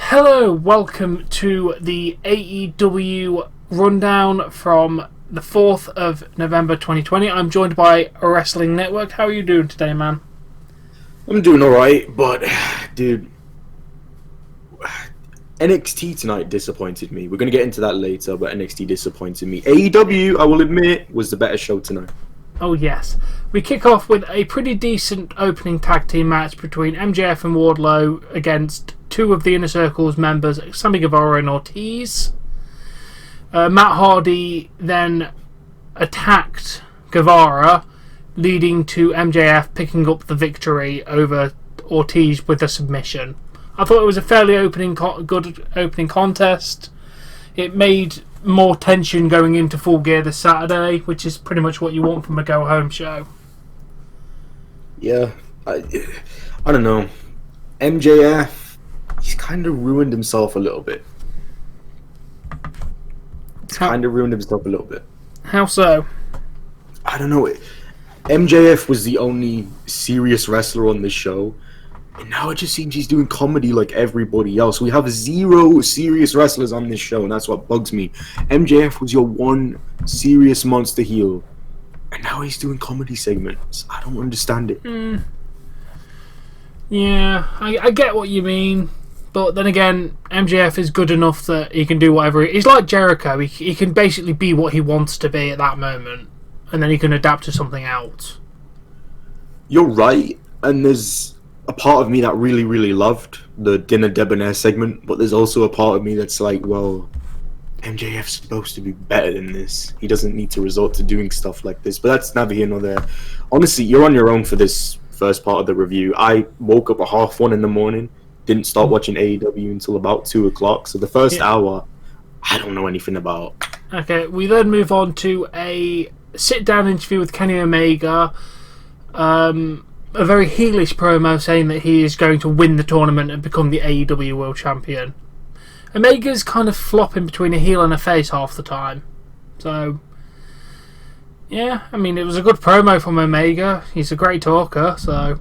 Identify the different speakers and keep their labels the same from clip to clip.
Speaker 1: Hello, welcome to the AEW rundown from the 4th of November 2020. I'm joined by Wrestling Network. How are you doing today, man?
Speaker 2: I'm doing alright, but, dude, NXT tonight disappointed me. We're going to get into that later, but NXT disappointed me. AEW, I will admit, was the better show tonight.
Speaker 1: Oh, yes. We kick off with a pretty decent opening tag team match between MJF and Wardlow against two of the Inner Circle's members, Sammy Guevara and Ortiz. Matt Hardy then attacked Guevara, leading to MJF picking up the victory over Ortiz with a submission. I thought it was a fairly good opening contest. It made more tension going into Full Gear this Saturday, which is pretty much what you want from a go-home show.
Speaker 2: Yeah, I don't know. MJF, he's kind of ruined himself a little bit.
Speaker 1: How so?
Speaker 2: I don't know. MJF was the only serious wrestler on this show, and now it just seems he's doing comedy like everybody else. We have zero serious wrestlers on this show, and that's what bugs me. MJF was your one serious monster heel, and now he's doing comedy segments. I don't understand it.
Speaker 1: Yeah, I get what you mean. But then again, MJF is good enough that he can do whatever. He's like Jericho. He can basically be what he wants to be at that moment, and then he can adapt to something else.
Speaker 2: You're right, and there's a part of me that really, really loved the Dinner Debonair segment, but there's also a part of me that's like, well, MJF's supposed to be better than this. He doesn't need to resort to doing stuff like this, but that's neither here nor there. Honestly, you're on your own for this first part of the review. I woke up at 1:30 in the morning, didn't start watching AEW until about 2 o'clock, so the first hour, I don't know anything about.
Speaker 1: Okay, we then move on to a sit-down interview with Kenny Omega. A very heelish promo saying that he is going to win the tournament and become the AEW World Champion. Omega's kind of flopping between a heel and a face half the time. So, yeah, I mean, it was a good promo from Omega. He's a great talker, so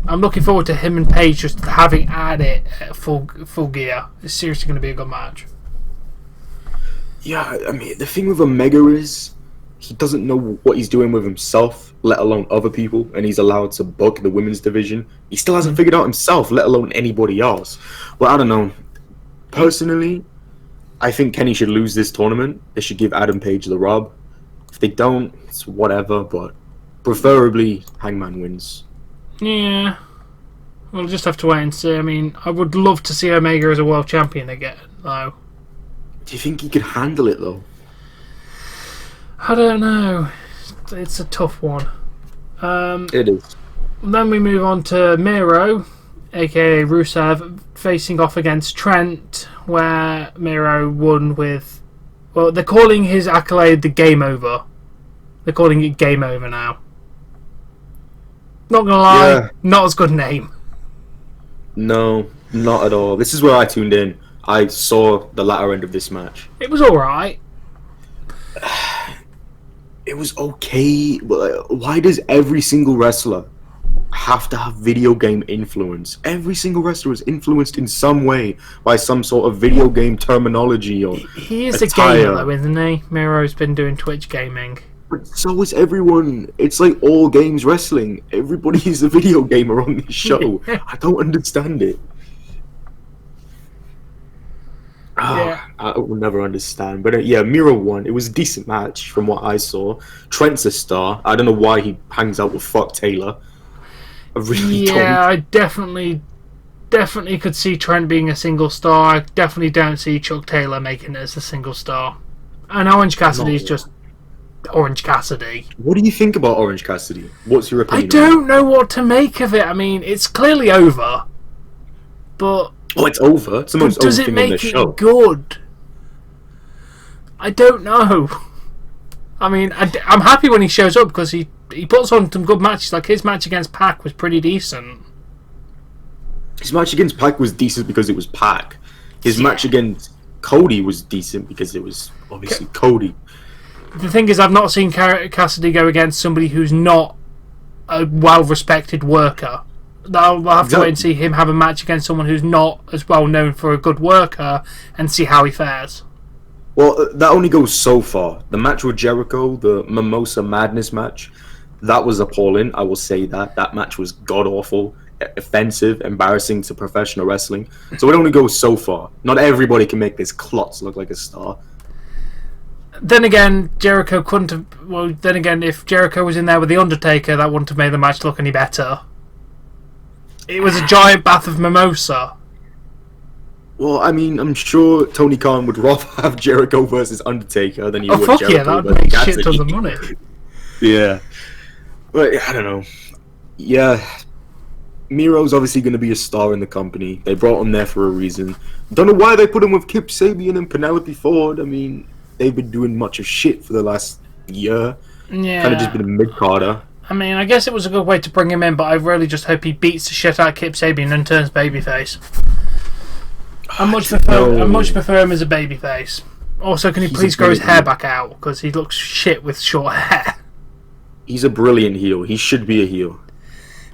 Speaker 1: I'm looking forward to him and Paige just having at it at full gear. It's seriously going to be a good match.
Speaker 2: Yeah, I mean, the thing with Omega is he doesn't know what he's doing with himself, let alone other people, and he's allowed to book the women's division. He still hasn't figured out himself, let alone anybody else. Well, I don't know. Personally, I think Kenny should lose this tournament. They should give Adam Page the rub. If they don't, it's whatever, but preferably Hangman wins.
Speaker 1: Yeah. We'll just have to wait and see. I mean, I would love to see Omega as a world champion again, though.
Speaker 2: Do you think he could handle it, though?
Speaker 1: I don't know. It's a tough one.
Speaker 2: It is.
Speaker 1: Then we move on to Miro, aka Rusev, facing off against Trent, where Miro won with... Well, they're calling his accolade the Game Over. They're calling it Game Over now. Not gonna lie, not as good a name.
Speaker 2: No, not at all. This is where I tuned in. I saw the latter end of this match.
Speaker 1: It was alright.
Speaker 2: It was okay, but why does every single wrestler have to have video game influence? Every single wrestler is influenced in some way by some sort of video game terminology or
Speaker 1: he is
Speaker 2: attire.
Speaker 1: A gamer though, isn't he? Miro's been doing Twitch gaming.
Speaker 2: But so is everyone. It's like all games wrestling. Everybody is a video gamer on this show. I don't understand it.
Speaker 1: Yeah.
Speaker 2: I will never understand. But yeah, Miro won. It was a decent match from what I saw. Trent's a star. I don't know why he hangs out with Fuck Taylor. I really don't.
Speaker 1: I definitely could see Trent being a single star. I definitely don't see Chuck Taylor making it as a single star. And Orange Cassidy's just Orange Cassidy.
Speaker 2: What do you think about Orange Cassidy? What's your opinion?
Speaker 1: I don't know what to make of it. I mean, it's clearly over. But...
Speaker 2: Oh, it's over? It's the most over thing on the show. Does it make it
Speaker 1: good? I don't know. I mean, I'm happy when he shows up because he puts on some good matches. Like his match against PAC was pretty decent.
Speaker 2: His match against PAC was decent because it was PAC. His match against Cody was decent because it was obviously Cody.
Speaker 1: The thing is, I've not seen Cassidy go against somebody who's not a well-respected worker. We'll have to wait and see him have a match against someone who's not as well known for a good worker and see how he fares.
Speaker 2: Well, that only goes so far. The match with Jericho, the Mimosa Madness match, that was appalling. I will say that. That match was god-awful, offensive, embarrassing to professional wrestling. So it only goes so far. Not everybody can make this klutz look like a star.
Speaker 1: Then again, Jericho couldn't have... Well, then again, if Jericho was in there with The Undertaker, that wouldn't have made the match look any better. It was a giant bath of mimosa.
Speaker 2: Well, I mean, I'm sure Tony Khan would rather have Jericho versus Undertaker than he would
Speaker 1: fuck
Speaker 2: Jericho
Speaker 1: yeah, that would
Speaker 2: versus
Speaker 1: make
Speaker 2: Cassidy.
Speaker 1: shit tons of money.
Speaker 2: Yeah. But, I don't know. Yeah. Miro's obviously going to be a star in the company. They brought him there for a reason. Don't know why they put him with Kip Sabian and Penelope Ford. I mean, they've been doing much of shit for the last year.
Speaker 1: Yeah.
Speaker 2: Kind of just been a mid-carder.
Speaker 1: I mean, I guess it was a good way to bring him in, but I really just hope he beats the shit out of Kip Sabian and turns babyface. I much prefer him as a babyface. Also, can he please grow his hair back out? Because he looks shit with short hair.
Speaker 2: He's a brilliant heel. He should be a heel.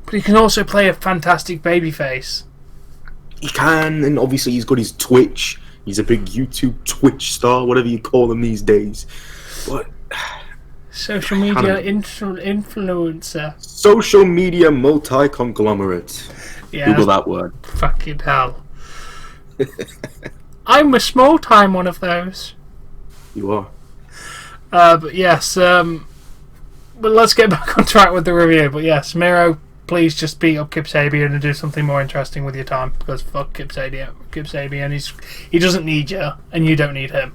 Speaker 1: But he can also play a fantastic babyface.
Speaker 2: He can, and obviously he's got his Twitch. He's a big YouTube Twitch star, whatever you call them these days. But
Speaker 1: social media influencer.
Speaker 2: Social media multi-conglomerate.
Speaker 1: Yeah,
Speaker 2: Google that word.
Speaker 1: Fucking hell. I'm a small-time one of those.
Speaker 2: You are.
Speaker 1: But yes, but let's get back on track with the review. But yes, Miro, please just beat up Kip Sabian and do something more interesting with your time, because fuck Kip Sabian, he doesn't need you, and you don't need him.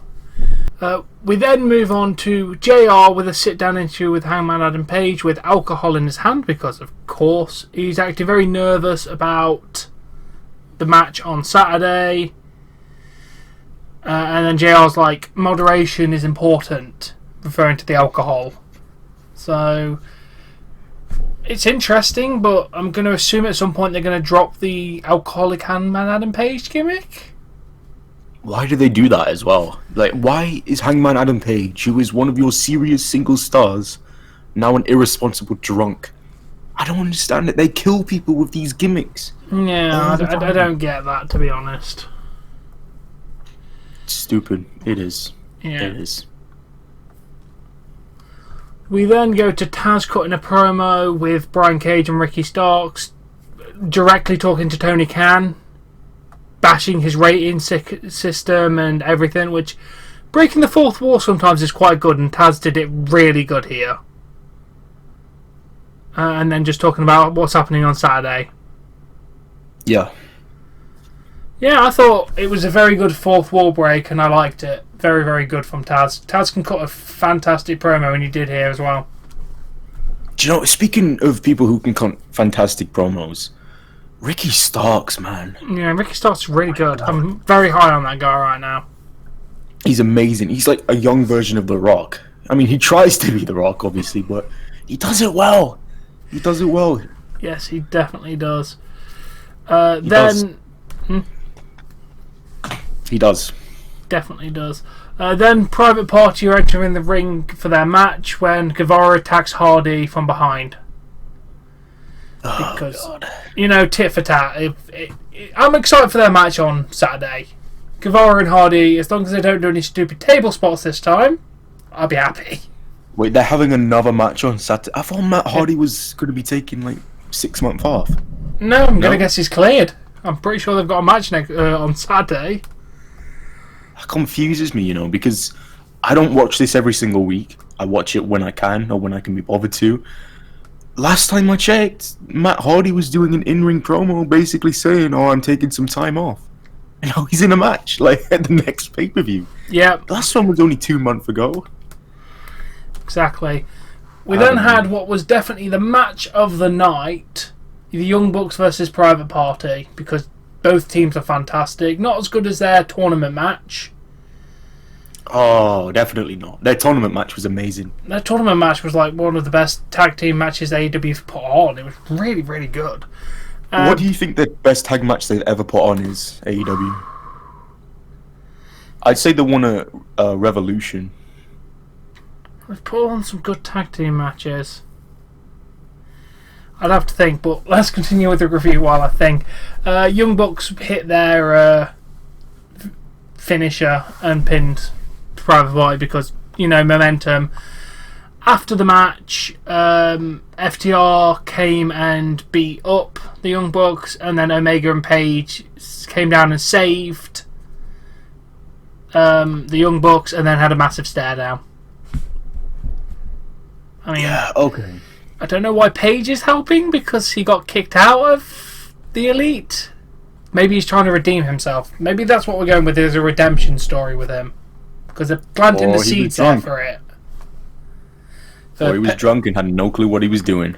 Speaker 1: We then move on to JR with a sit-down interview with Hangman Adam Page with alcohol in his hand, because of course he's acting very nervous about the match on Saturday. And then JR's like, moderation is important, referring to the alcohol. So it's interesting, but I'm going to assume at some point they're going to drop the alcoholic Hangman Adam Page gimmick.
Speaker 2: Why do they do that as well? Like, why is Hangman Adam Page, who is one of your serious single stars, now an irresponsible drunk? I don't understand it. They kill people with these gimmicks.
Speaker 1: Yeah, I don't get that, to be honest.
Speaker 2: It's stupid. It is.
Speaker 1: Yeah.
Speaker 2: It is.
Speaker 1: We then go to Taz cutting a promo with Brian Cage and Ricky Starks, directly talking to Tony Khan, bashing his rating system and everything, which breaking the fourth wall sometimes is quite good, and Taz did it really good here. And then just talking about what's happening on Saturday.
Speaker 2: Yeah.
Speaker 1: Yeah, I thought it was a very good fourth wall break, and I liked it. Very, very good from Taz. Taz can cut a fantastic promo, and he did here as well.
Speaker 2: Do you know, speaking of people who can cut fantastic promos, Ricky Starks, man.
Speaker 1: Yeah, Ricky Starks is really good. I'm very high on that guy right now.
Speaker 2: He's amazing. He's like a young version of The Rock. I mean, he tries to be The Rock, obviously, but he does it well. He does it well.
Speaker 1: Yes, he definitely does.
Speaker 2: He does.
Speaker 1: Definitely does. Then Private Party are entering the ring for their match when Guevara attacks Hardy from behind. Because, God. You know, tit for tat. I'm excited for their match on Saturday. Guevara and Hardy, as long as they don't do any stupid table spots this time, I'll be happy.
Speaker 2: Wait, they're having another match on Saturday? I thought Matt Hardy was going to be taking like 6 months off.
Speaker 1: No, I'm going to guess he's cleared. I'm pretty sure they've got a match on Saturday.
Speaker 2: That confuses me, you know, because I don't watch this every single week. I watch it when I can, or when I can be bothered to. Last time I checked, Matt Hardy was doing an in-ring promo basically saying, "Oh, I'm taking some time off." And now he's in a match, like, at the next pay-per-view.
Speaker 1: Yeah.
Speaker 2: Last one was only 2 months ago.
Speaker 1: Exactly. We then had what was definitely the match of the night, the Young Bucks versus Private Party, because both teams are fantastic. Not as good as their tournament match.
Speaker 2: Oh, definitely not. Their tournament match was amazing.
Speaker 1: Their tournament match was like one of the best tag team matches AEW put on. It was really, really good.
Speaker 2: What do you think the best tag match they've ever put on is, AEW? I'd say the one at Revolution.
Speaker 1: We've put on some good tag team matches. I'd have to think, but let's continue with the review while I think. Young Bucks hit their finisher and pinned Private Party because, momentum. After the match, FTR came and beat up the Young Bucks, and then Omega and Page came down and saved the Young Bucks, and then had a massive stare down. I mean,
Speaker 2: yeah, okay.
Speaker 1: I don't know why Page is helping, because he got kicked out of the Elite. Maybe he's trying to redeem himself. Maybe that's what we're going with, is a redemption story with him. Because they're planting the seeds there for it.
Speaker 2: Or he was drunk and had no clue what he was doing.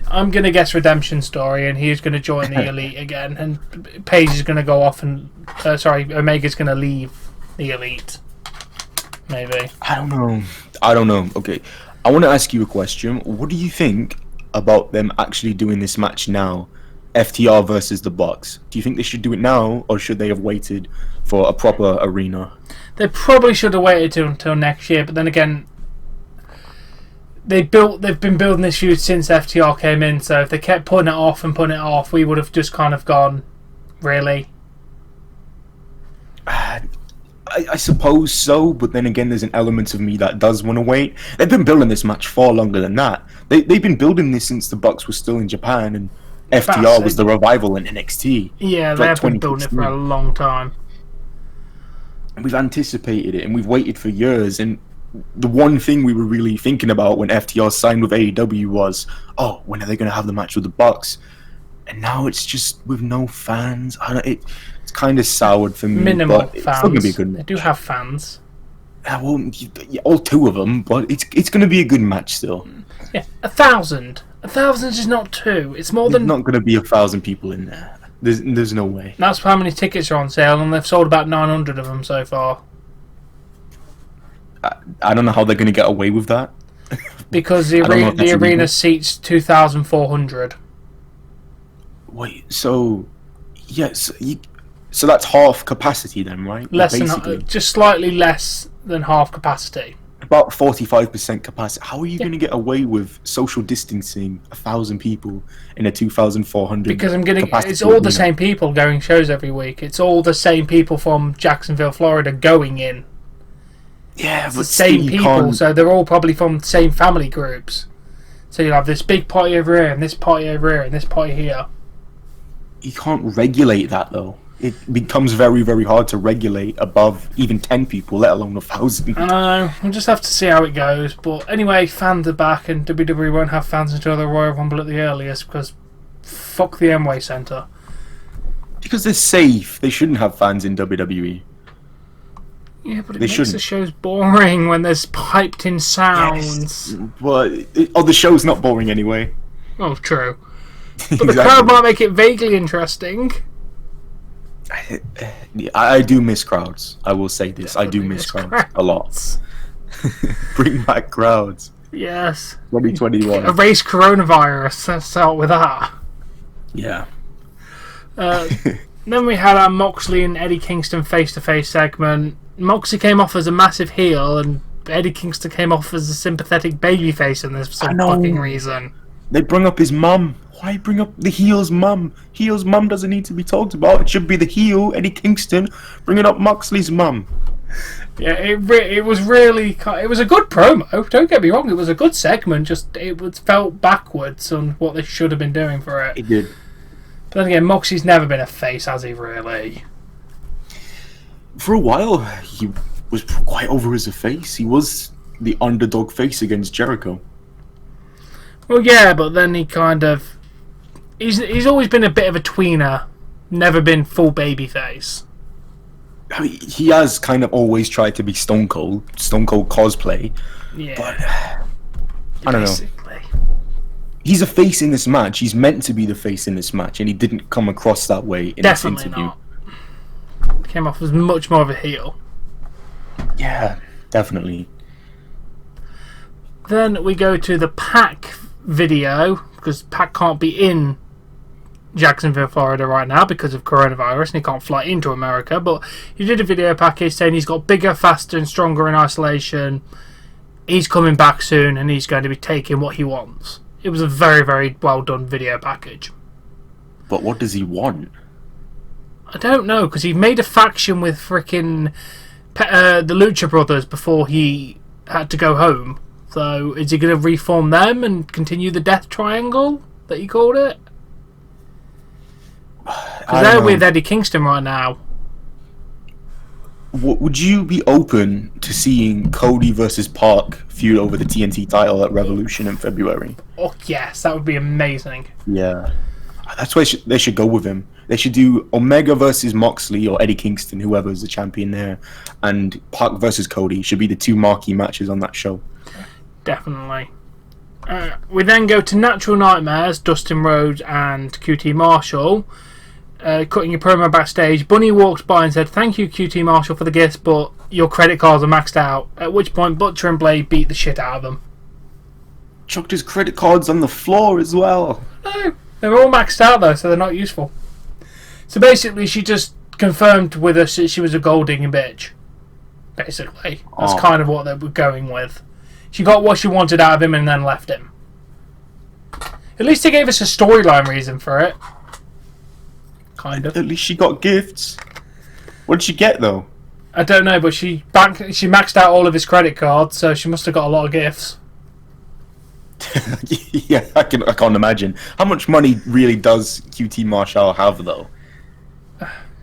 Speaker 1: I'm going to guess redemption story, and he's going to join the Elite again, and Page is going to go off and... Omega's going to leave the Elite. Maybe.
Speaker 2: I don't know. Okay. I want to ask you a question. What do you think about them actually doing this match now? FTR versus the Bucks. Do you think they should do it now, or should they have waited for a proper arena?
Speaker 1: They probably should have waited until next year, but then again, they've been building this feud since FTR came in, so if they kept putting it off, we would have just kind of gone, really?
Speaker 2: I suppose so, but then again, there's an element of me that does want to wait. They've been building this match far longer than that. They've been building this since the Bucks were still in Japan, and FTR was the revival in NXT.
Speaker 1: Yeah, they've been building it for a long time.
Speaker 2: And we've anticipated it, and we've waited for years, and the one thing we were really thinking about when FTR signed with AEW was, oh, when are they going to have the match with the Bucks? And now it's just with no fans. It's kind of soured for me.
Speaker 1: Minimal
Speaker 2: but
Speaker 1: fans.
Speaker 2: It's still going to be a good match.
Speaker 1: They do have fans.
Speaker 2: Well, all two of them, but it's going to be a good match still.
Speaker 1: Yeah, 1,000. 1,000 is not two. It's more than...
Speaker 2: There's not going to be 1,000 people in there. There's no way.
Speaker 1: That's how many tickets are on sale, and they've sold about 900 of them so far.
Speaker 2: I don't know how they're going to get away with that.
Speaker 1: Because the arena seats 2,400.
Speaker 2: Wait, so... Yes, so that's half capacity then, right?
Speaker 1: Just slightly less than half capacity.
Speaker 2: About 45% capacity. How are you going to get away with social distancing 1,000 people in a 2,400?
Speaker 1: Because it's all the same people going shows every week. It's all the same people from Jacksonville, Florida going in.
Speaker 2: Yeah,
Speaker 1: it's
Speaker 2: but
Speaker 1: the same people, so they're all probably from the same family groups. So you'll have this big party over here, and this party over here, and this party here.
Speaker 2: You can't regulate that though. It becomes very, very hard to regulate above even 10 people, let alone 1,000.
Speaker 1: I know. We'll just have to see how it goes. But anyway, fans are back, and WWE won't have fans until the Royal Rumble at the earliest, because fuck the Amway Centre.
Speaker 2: Because they're safe. They shouldn't have fans in WWE.
Speaker 1: Yeah, but it makes the shows boring when there's piped-in sounds.
Speaker 2: Yes, but the show's not boring anyway.
Speaker 1: Oh, true. But the crowd might make it vaguely interesting.
Speaker 2: I do miss crowds. I will say this. I do miss crowds a lot. Bring back crowds.
Speaker 1: Yes.
Speaker 2: 2021.
Speaker 1: Erase coronavirus. Let's start with that.
Speaker 2: Yeah.
Speaker 1: Then we had our Moxley and Eddie Kingston face-to-face segment. Moxley came off as a massive heel, and Eddie Kingston came off as a sympathetic babyface in this for some fucking reason.
Speaker 2: They bring up his mum. Why bring up the heel's mum? Heel's mum doesn't need to be talked about. It should be the heel, Eddie Kingston, bringing up Moxley's mum.
Speaker 1: Yeah, it was really... It was a good promo, don't get me wrong. It was a good segment, just it felt backwards on what they should have been doing for it.
Speaker 2: It did.
Speaker 1: But then again, Moxley's never been a face, has he, really?
Speaker 2: For a while, he was quite over as a face. He was the underdog face against Jericho.
Speaker 1: Well, yeah, but then he kind of... He's always been a bit of a tweener. Never been full babyface.
Speaker 2: I mean, he has kind of always tried to be Stone Cold cosplay.
Speaker 1: Yeah.
Speaker 2: But I don't know. He's a face in this match. He's meant to be the face in this match, and he didn't come across that way in this interview.
Speaker 1: Definitely not. Came off as much more of a heel.
Speaker 2: Yeah, definitely.
Speaker 1: Then we go to the PAC video, because PAC can't be in Jacksonville, Florida right now because of coronavirus, and he can't fly into America, but he did a video package saying he's got bigger, faster and stronger in isolation. He's coming back soon, and he's going to be taking what he wants It was a very, very well done video package.
Speaker 2: But what does he want?
Speaker 1: I don't know, because he made a faction with frickin' the Lucha Brothers before he had to go home. So is he going to reform them and continue the Death Triangle that he called it? Because they're with Eddie Kingston right now.
Speaker 2: Would you be open to seeing Cody versus PAC feud over the TNT title at Revolution in February?
Speaker 1: Oh yes, that would be amazing.
Speaker 2: Yeah. That's where they should go with him. They should do Omega versus Moxley or Eddie Kingston, whoever's the champion there, and PAC versus Cody should be the two marquee matches on that show.
Speaker 1: Definitely. We then go to Natural Nightmares, Dustin Rhodes and QT Marshall. Cutting a promo backstage, Bunny walks by and said, "Thank you, QT Marshall, for the gifts, but your credit cards are maxed out." At which point, Butcher and Blade beat the shit out of them.
Speaker 2: Chucked his credit cards on the floor as well.
Speaker 1: No, they're all maxed out though, so they're not useful. So basically, she just confirmed with us that she was a gold digging bitch. Basically, that's kind of what they were going with. She got what she wanted out of him and then left him. At least they gave us a storyline reason for it. Kind of.
Speaker 2: At least she got gifts. What did she get though?
Speaker 1: I don't know, but she maxed out all of his credit cards, so she must have got a lot of gifts.
Speaker 2: Yeah, I can't imagine. How much money really does QT Marshall have though?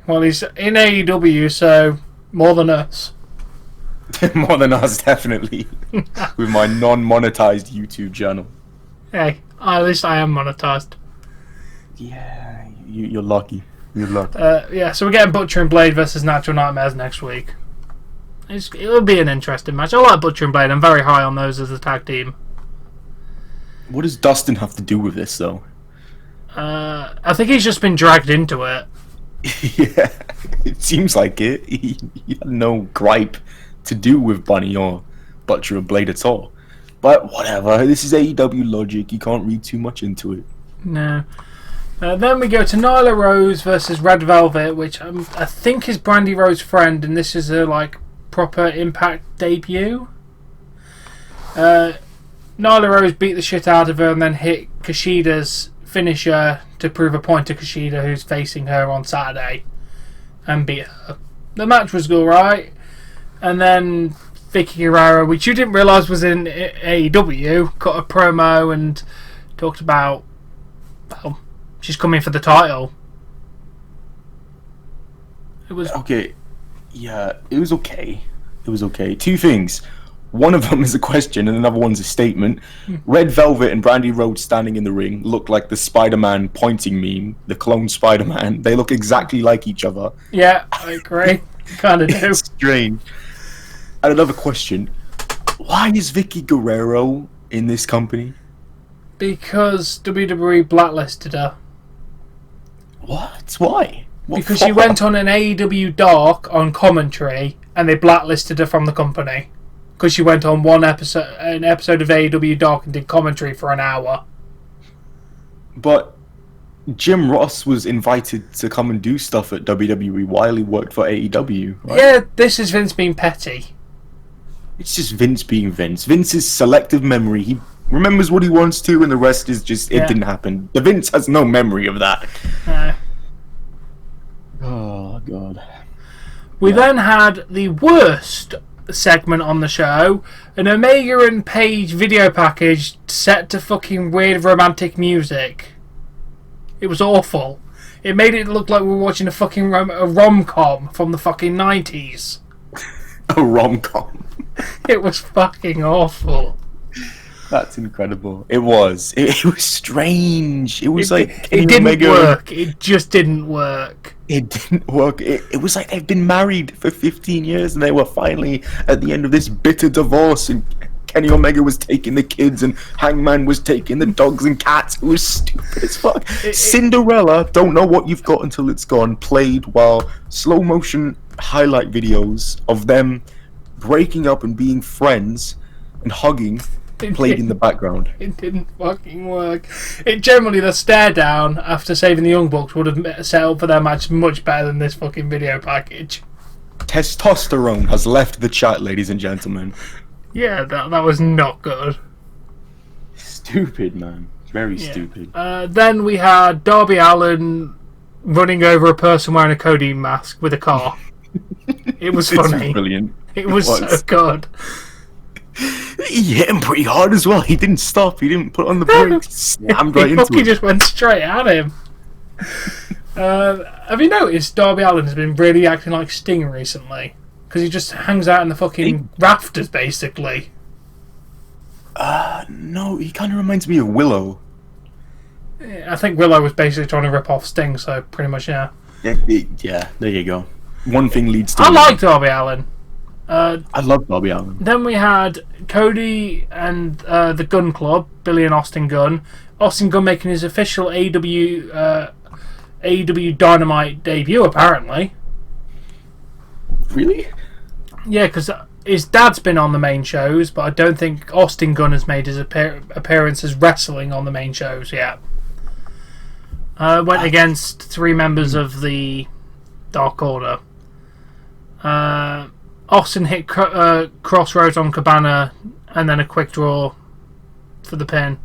Speaker 1: Well, he's in AEW, so more than us.
Speaker 2: More than us, definitely. With my non-monetized YouTube channel.
Speaker 1: Hey, at least I am monetized.
Speaker 2: Yeah, you're lucky. You're lucky.
Speaker 1: Yeah, so we're getting Butcher and Blade versus Natural Nightmares next week. It'll be an interesting match. I like Butcher and Blade. I'm very high on those as a tag team.
Speaker 2: What does Dustin have to do with this, though?
Speaker 1: I think he's just been dragged into it.
Speaker 2: Yeah, it seems like it. He had no gripe to do with Bunny or Butcher or Blade at all. But whatever, this is AEW logic. You can't read too much into it.
Speaker 1: No. Then we go to Nyla Rose versus Red Velvet, which I think is Brandy Rose's friend, and this is her proper Impact debut. Nyla Rose beat the shit out of her and then hit Kushida's finisher to prove a point to Kushida, who's facing her on Saturday, and beat her. The match was alright, and then Vicky Guerrero, which you didn't realise was in AEW, cut a promo and talked about, well, she's coming for the title. It was
Speaker 2: okay. Yeah, it was okay. It was okay. Two things. One of them is a question and another one's a statement. Red Velvet and Brandy Rhodes standing in the ring look like the Spider-Man pointing meme, the clone Spider-Man. They look exactly like each other.
Speaker 1: Yeah, I agree. Kind of do.
Speaker 2: It's strange. And another question. Why is Vicky Guerrero in this company?
Speaker 1: Because WWE blacklisted her.
Speaker 2: What? Why?
Speaker 1: Because she went on an AEW Dark on commentary and they blacklisted her from the company. Because she went on an episode of AEW Dark and did commentary for an hour.
Speaker 2: But Jim Ross was invited to come and do stuff at WWE while he worked for AEW. Right?
Speaker 1: Yeah, this is Vince being petty.
Speaker 2: It's just Vince being Vince. Vince's selective memory. He remembers what he wants to and the rest is just, it didn't happen. The Vince has no memory of that. Oh, God.
Speaker 1: We then had the worst segment on the show, an Omega and Page video package set to fucking weird romantic music. It was awful. It made it look like we were watching a fucking rom-com from the fucking 90s.
Speaker 2: A rom-com.
Speaker 1: It was fucking awful.
Speaker 2: That's incredible. It was. It was strange. It was
Speaker 1: it didn't work. It just didn't work.
Speaker 2: It didn't work. It was like they've been married for 15 years and they were finally at the end of this bitter divorce and Kenny Omega was taking the kids and Hangman was taking the dogs and cats. It was stupid as fuck. Cinderella, don't know what you've got until it's gone, played while slow motion highlight videos of them breaking up and being friends and hugging played in the background.
Speaker 1: It didn't fucking work. It generally, the stare down after saving the Young Bucks would have set up for their match much better than this fucking video package.
Speaker 2: Testosterone has left the chat, ladies and gentlemen.
Speaker 1: Yeah, that was not good.
Speaker 2: Stupid, man. Very stupid.
Speaker 1: Then we had Darby Allin running over a person wearing a Cody mask with a car. It was funny.
Speaker 2: Brilliant.
Speaker 1: It was so good.
Speaker 2: He hit him pretty hard as well. He didn't stop. He didn't put on the brakes. Slammed right into him.
Speaker 1: He just went straight at him. Have you noticed Darby Allin has been really acting like Sting recently? Because he just hangs out in the fucking rafters, basically.
Speaker 2: No, he kind of reminds me of Willow.
Speaker 1: I think Willow was basically trying to rip off Sting, so pretty much, yeah.
Speaker 2: Yeah, there you go. One thing leads to
Speaker 1: I like Darby Allin.
Speaker 2: I love Darby Allin.
Speaker 1: Then we had Cody and the Gunn Club, Billy and Austin Gunn. Austin Gunn making his official AEW Dynamite debut, apparently.
Speaker 2: Really?
Speaker 1: Yeah, because his dad's been on the main shows, but I don't think Austin Gunn has made his appearance as wrestling on the main shows yet. Went against 3 members of the Dark Order. Austin hit Crossroads on Cabana and then a quick draw for the pin.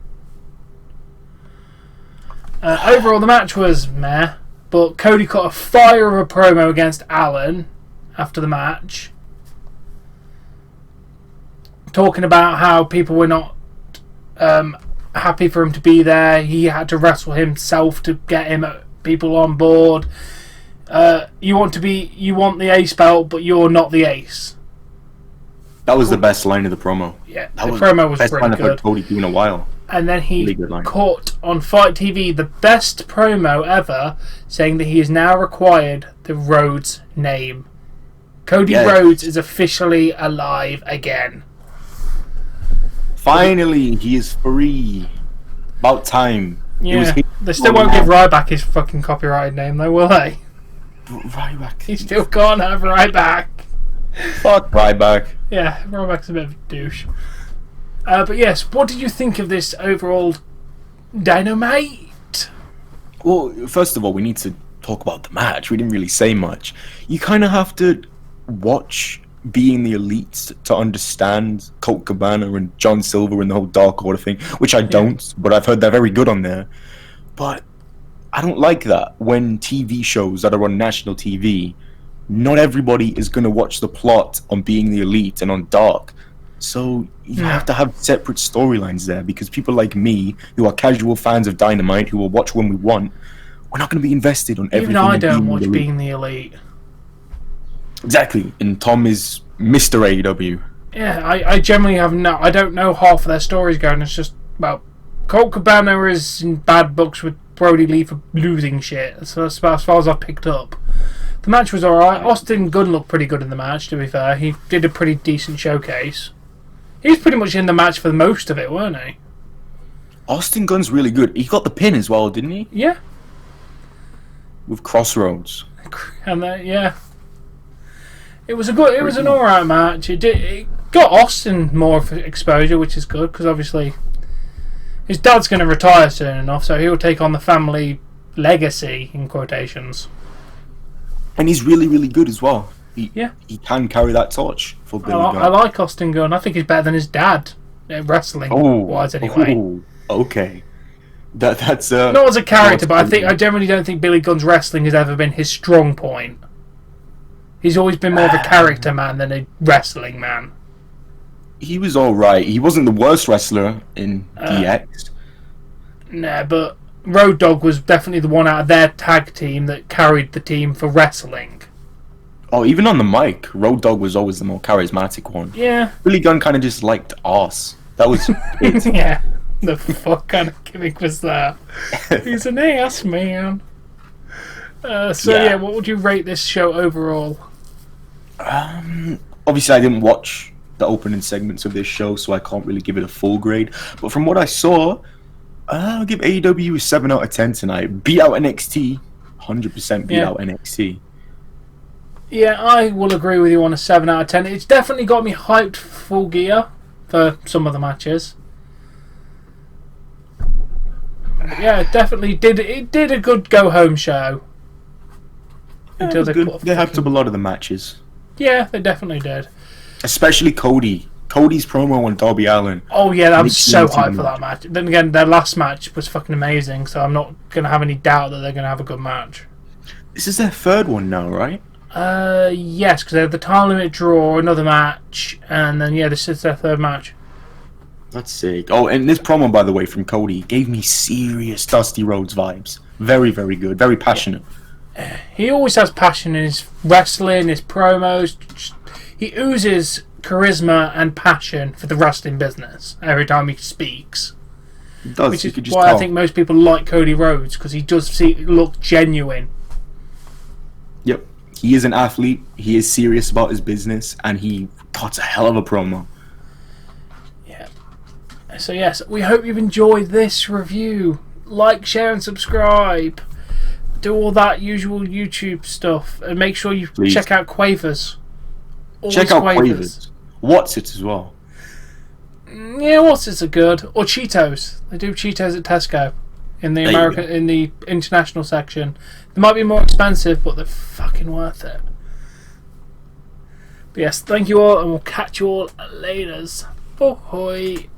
Speaker 1: Overall, the match was meh, but Cody cut a fire of a promo against Allin after the match, talking about how people were not happy for him to be there. He had to wrestle himself to get people on board. You want the ace belt, but you're not the ace.
Speaker 2: That was the best line of the promo.
Speaker 1: Yeah, the promo was
Speaker 2: best
Speaker 1: pretty
Speaker 2: line
Speaker 1: good.
Speaker 2: I've heard Cody do in a while.
Speaker 1: And then he
Speaker 2: Really
Speaker 1: caught on Fight TV the best promo ever, saying that he is now required the Rhodes name. Cody Rhodes is officially alive again.
Speaker 2: Finally, he is free. About time.
Speaker 1: Yeah, they still won't give Ryback his fucking copyrighted name, though, will they?
Speaker 2: Ryback.
Speaker 1: He still can't have Ryback.
Speaker 2: Fuck Ryback.
Speaker 1: Yeah, Ryback's a bit of a douche. But yes, what did you think of this overall Dynamite?
Speaker 2: Well, first of all, we need to talk about the match. We didn't really say much. You kind of have to watch Being the Elite to understand Colt Cabana and John Silver and the whole Dark Order thing, which I don't, but I've heard they're very good on there. But I don't like that when TV shows that are on national TV, not everybody is going to watch the plot on Being the Elite and on Dark. So you have to have separate storylines there, because people like me, who are casual fans of Dynamite, who will watch when we want, we're not going to be invested on everything.
Speaker 1: Even I don't watch Being the Elite.
Speaker 2: Exactly, and Tom is Mr. AEW.
Speaker 1: Yeah, I generally have I don't know half of their stories going. It's just about Colt Cabana is in bad books with Brody Lee for losing shit. So that's about as far as I've picked up. The match was alright. Austin Gunn looked pretty good in the match, to be fair. He did a pretty decent showcase. He was pretty much in the match for most of it, weren't he?
Speaker 2: Austin Gunn's really good. He got the pin as well, didn't he?
Speaker 1: Yeah.
Speaker 2: With Crossroads.
Speaker 1: And yeah. It was an alright match. It got Austin more exposure, which is good, because obviously his dad's going to retire soon enough, so he'll take on the family legacy, in quotations. And
Speaker 2: he's really, really good as well. He can carry that torch for Billy Gunn.
Speaker 1: I like Austin Gunn. I think he's better than his dad, wrestling-wise anyway.
Speaker 2: Okay. That's
Speaker 1: not as a character, but I generally don't think Billy Gunn's wrestling has ever been his strong point. He's always been more of a character man than a wrestling man.
Speaker 2: He was alright. He wasn't the worst wrestler in DX.
Speaker 1: Nah, but Road Dogg was definitely the one out of their tag team that carried the team for wrestling.
Speaker 2: Oh, even on the mic, Road Dogg was always the more charismatic one.
Speaker 1: Yeah.
Speaker 2: Billy Gunn kind of just liked arse. That was it.
Speaker 1: Yeah. The fuck kind of gimmick was that? He's an ass man. What would you rate this show overall?
Speaker 2: Obviously, I didn't watch the opening segments of this show, so I can't really give it a full grade. But from what I saw, I'll give AEW a 7 out of 10 tonight. Beat out NXT. 100% beat out NXT.
Speaker 1: Yeah, I will agree with you on a 7 out of 10. It's definitely got me hyped full gear for some of the matches. Yeah, it definitely did. It did a good go-home show.
Speaker 2: They hyped up a lot of the matches.
Speaker 1: Yeah, they definitely did.
Speaker 2: Especially Cody. Cody's promo on Darby Allin.
Speaker 1: Oh yeah, I'm so hyped for
Speaker 2: match.
Speaker 1: that match. Then again, their last match was fucking amazing, so I'm not gonna have any doubt that they're gonna have a good match.
Speaker 2: This is their third one now, right?
Speaker 1: Yes, because they had the time limit draw, another match, and then yeah, this is their third match.
Speaker 2: That's sick. Oh, and this promo, by the way, from Cody gave me serious Dusty Rhodes vibes. Very, very good. Very passionate.
Speaker 1: He always has passion in his wrestling, his promos. He oozes charisma and passion for the wrestling business every time he speaks.
Speaker 2: It does.
Speaker 1: Which is why I think most people like Cody Rhodes, because he does look genuine.
Speaker 2: Yep. He is an athlete. He is serious about his business, and he cuts a hell of a promo.
Speaker 1: Yeah. So yes, we hope you've enjoyed this review. Like, share, and subscribe. Do all that usual YouTube stuff, and make sure you check out Quavers.
Speaker 2: Check out Quavers. What's it as well?
Speaker 1: Yeah, what's it are good. Or Cheetos. They do Cheetos at Tesco in the international section. They might be more expensive, but they're fucking worth it. But yes, thank you all, and we'll catch you all later. Bye.